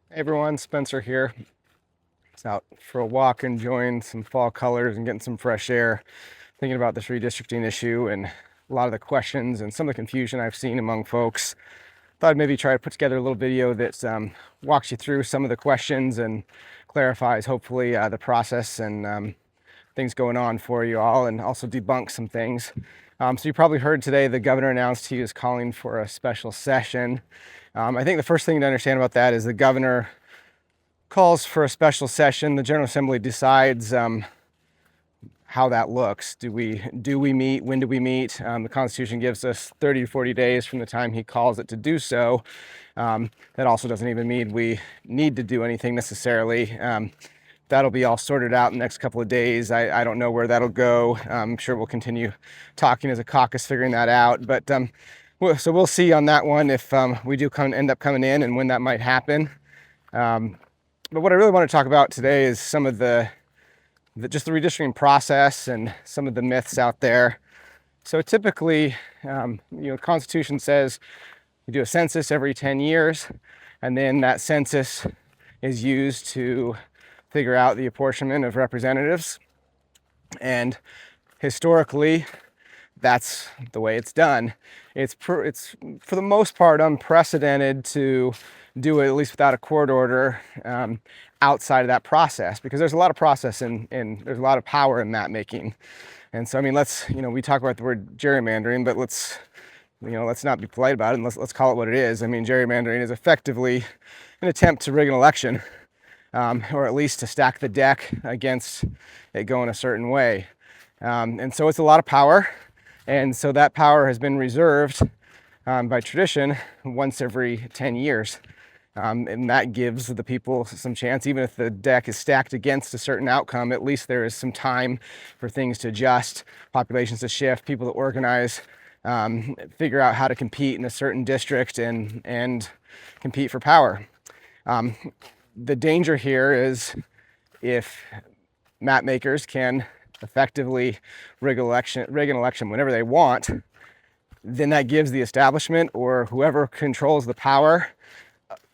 Hey everyone, Spencer here. It's out for a walk, enjoying some fall colors and getting some fresh air, thinking about this redistricting issue and a lot of the questions and some of the confusion I've seen among folks. Thought I'd maybe try to put together a little video that walks you through some of the questions and clarifies hopefully the process and things going on for you all, and also debunk some things. So you probably heard today the governor announced he is calling for a special session. I think the first thing to understand about that is the governor calls for a special session. The General Assembly decides how that looks. Do we meet? When do we meet? The Constitution gives us 30 to 40 days from the time he calls it to do so. That also doesn't even mean we need to do anything necessarily. That'll be all sorted out in the next couple of days. I don't know where that'll go. I'm sure we'll continue talking as a caucus, figuring that out. But so we'll see on that one if we do end up coming in and when that might happen. But what I really want to talk about today is some of just the redistricting process and some of the myths out there. So typically, the Constitution says you do a census every 10 years, and then that census is used to figure out the apportionment of representatives. And historically, that's the way it's done. It's for the most part unprecedented to do it, at least without a court order, outside of that process, because there's a lot of process and there's a lot of power in map making. And so, I mean, we talk about the word gerrymandering, but let's not be polite about it, and let's call it what it is. I mean, gerrymandering is effectively an attempt to rig an election, or at least to stack the deck against it going a certain way. And so it's a lot of power. And so that power has been reserved by tradition once every 10 years. And that gives the people some chance, even if the deck is stacked against a certain outcome, at least there is some time for things to adjust, populations to shift, people to organize, figure out how to compete in a certain district and compete for power. The danger here is if map makers can effectively rig an election whenever they want, then that gives the establishment or whoever controls the power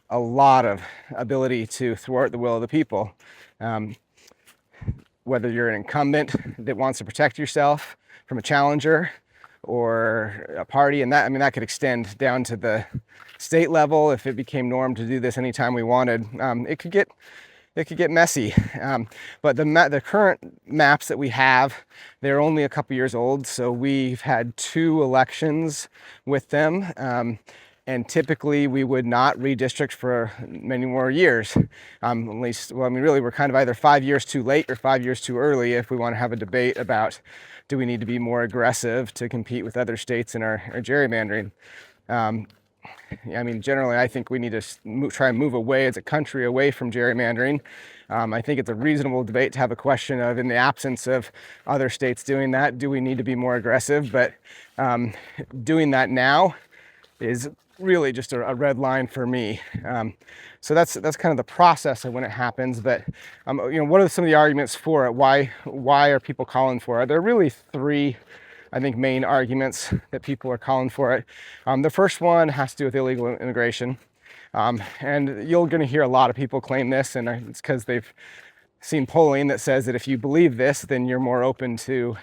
a lot of ability to thwart the will of the people. Whether you're an incumbent that wants to protect yourself from a challenger or a party, and that could extend down to the state level if it became norm to do this anytime we wanted. It could get messy. But the current maps that we have, they're only a couple years old, so we've had 2 elections with them. And typically we would not redistrict for many more years. Really, we're kind of either 5 years too late or 5 years too early if we want to have a debate about do we need to be more aggressive to compete with other states in our gerrymandering. Generally, I think we need to try and move away as a country away from gerrymandering. I think it's a reasonable debate to have a question of, in the absence of other states doing that, do we need to be more aggressive? But doing that now is really just a red line for me. So that's kind of the process of when it happens. But what are some of the arguments for it? Why are people calling for it? There are really 3, I think, main arguments that people are calling for it. The first one has to do with illegal immigration. And you're going to hear a lot of people claim this, and it's because they've seen polling that says that if you believe this, then you're more open to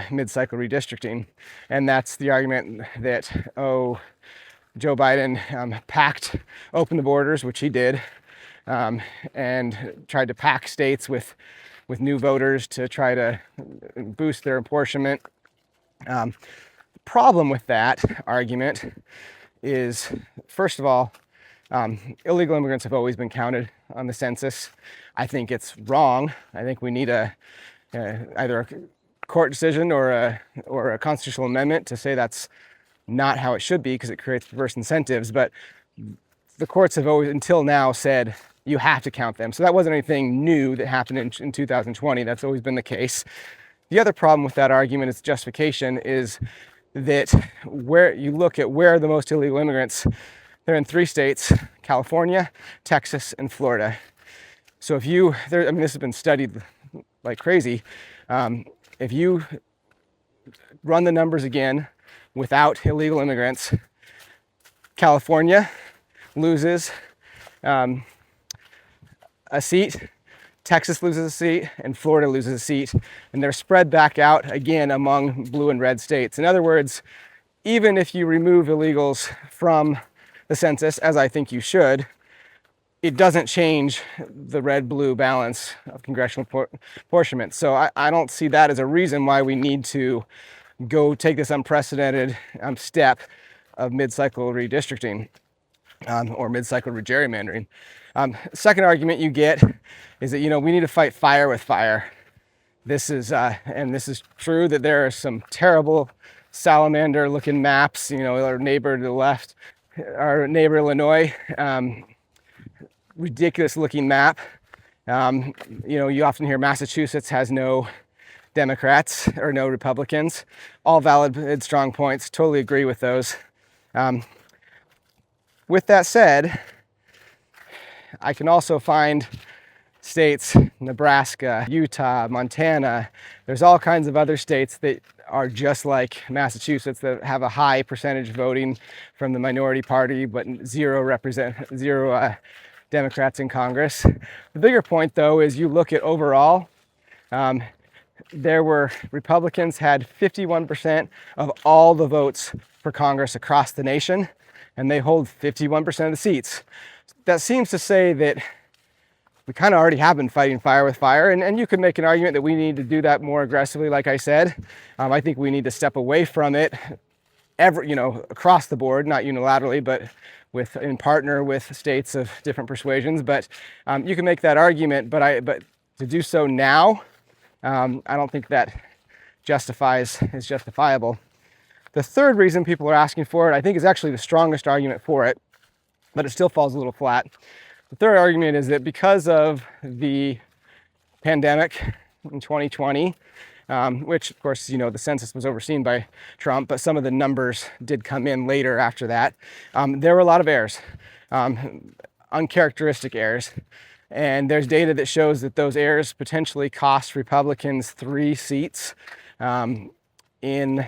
mid-cycle redistricting. And that's the argument that, Joe Biden opened the borders, which he did, and tried to pack states with new voters to try to boost their apportionment. The problem with that argument is, first of all, illegal immigrants have always been counted on the census. I think it's wrong. I think we need either a court decision or a constitutional amendment to say that's not how it should be, because it creates perverse incentives. But the courts have always, until now, said you have to count them. So that wasn't anything new that happened in 2020. That's always been the case. The other problem with that argument, its justification, is that where you look at where are the most illegal immigrants, they're in 3 states: California, Texas, and Florida. So this has been studied like crazy. If you run the numbers again without illegal immigrants, California loses a seat, Texas loses a seat, and Florida loses a seat, and they're spread back out again among blue and red states. In other words, even if you remove illegals from the census, as I think you should, it doesn't change the red-blue balance of congressional apportionment. So I don't see that as a reason why we need to go take this unprecedented step of mid-cycle redistricting or mid-cycle gerrymandering. Second argument you get is that, we need to fight fire with fire. This is, and this is true, that there are some terrible salamander-looking maps. Our neighbor to the left, our neighbor Illinois, ridiculous-looking map. You often hear Massachusetts has no Democrats or no Republicans. All valid, strong points. Totally agree with those. With that said, I can also find states, Nebraska, Utah, Montana. There's all kinds of other states that are just like Massachusetts, that have a high percentage voting from the minority party, but zero Democrats in Congress. The bigger point, though, is you look at overall, Republicans had 51% of all the votes for Congress across the nation, and they hold 51% of the seats. That seems to say that we kind of already have been fighting fire with fire, and you could make an argument that we need to do that more aggressively, like I said. I think we need to step away from it across the board, not unilaterally, but in partner with states of different persuasions. But you can make that argument, but to do so now, I don't think that is justifiable. The third reason people are asking for it, I think, is actually the strongest argument for it, but it still falls a little flat. The third argument is that because of the pandemic in 2020, which, of course, the census was overseen by Trump, but some of the numbers did come in later after that. There were a lot of errors, uncharacteristic errors. And there's data that shows that those errors potentially cost Republicans 3 seats in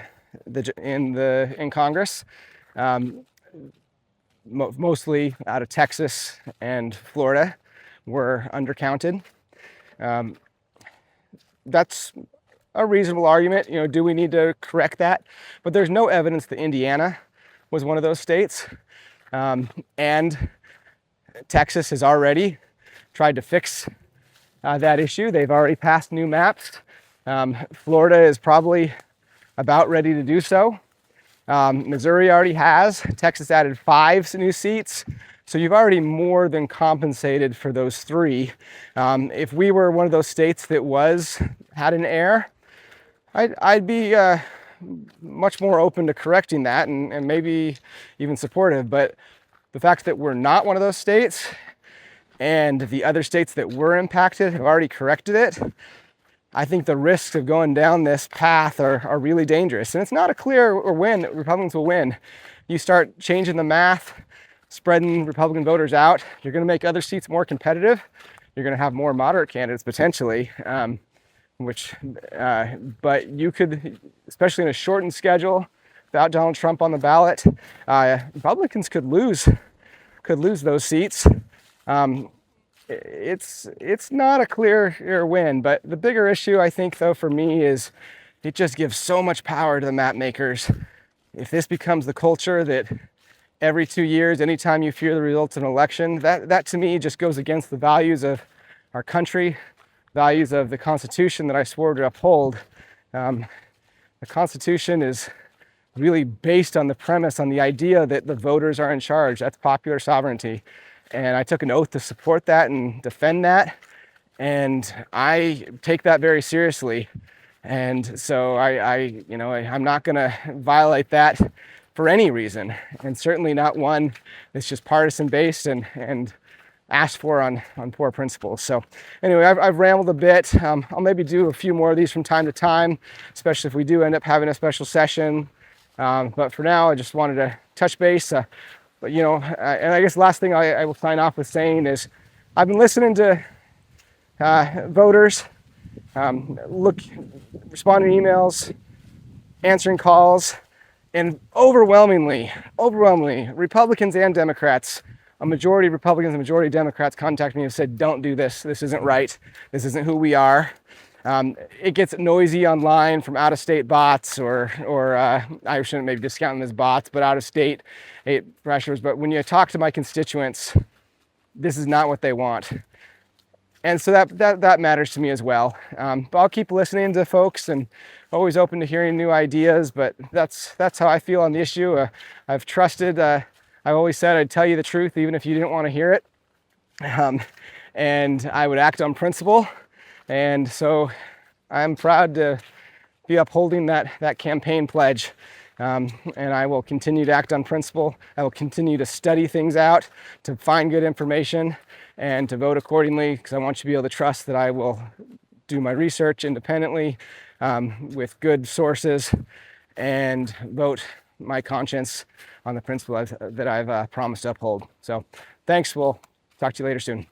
Congress, mostly out of Texas and Florida were undercounted. That's a reasonable argument. Do we need to correct that? But there's no evidence that Indiana was one of those states, and Texas has already tried to fix that issue. They've already passed new maps. Florida is probably about ready to do so. Missouri already has. Texas added 5 new seats. So you've already more than compensated for those 3. If we were one of those states that had an error, I'd be much more open to correcting that and maybe even supportive. But the fact that we're not one of those states, and the other states that were impacted have already corrected it, I think the risks of going down this path are really dangerous. And it's not a clear win that Republicans will win. You start changing the math, spreading Republican voters out, you're going to make other seats more competitive. You're going to have more moderate candidates potentially, but you could, especially in a shortened schedule, without Donald Trump on the ballot, Republicans could lose those seats. It's not a clear win, but the bigger issue, I think, though, for me, is it just gives so much power to the map makers. If this becomes the culture that every 2 years, anytime you fear the results of an election, that to me just goes against the values of our country, values of the Constitution that I swore to uphold. The Constitution is really based on the idea that the voters are in charge. That's popular sovereignty. And I took an oath to support that and defend that. And I take that very seriously. And so I'm not going to violate that for any reason. And certainly not one that's just partisan based and asked for on poor principles. So anyway, I've rambled a bit. I'll maybe do a few more of these from time to time, especially if we do end up having a special session. But for now, I just wanted to touch base. And I guess the last thing I will sign off with saying is I've been listening to voters, responding to emails, answering calls, and overwhelmingly, Republicans and Democrats a majority of Republicans, a majority of Democrats contact me and said, don't do this. This isn't right. This isn't who we are. It gets noisy online from out-of-state bots, or I shouldn't maybe discount them as bots, but out-of-state pressures. But when you talk to my constituents, this is not what they want. And so that matters to me as well. But I'll keep listening to folks and always open to hearing new ideas. But that's how I feel on the issue. I've trusted. I've always said I'd tell you the truth even if you didn't want to hear it, and I would act on principle. And so I'm proud to be upholding that campaign pledge. And I will continue to act on principle. I will continue to study things out, to find good information, and to vote accordingly, because I want you to be able to trust that I will do my research independently, with good sources, and vote my conscience on the principle that I've promised to uphold. So thanks. We'll talk to you later soon.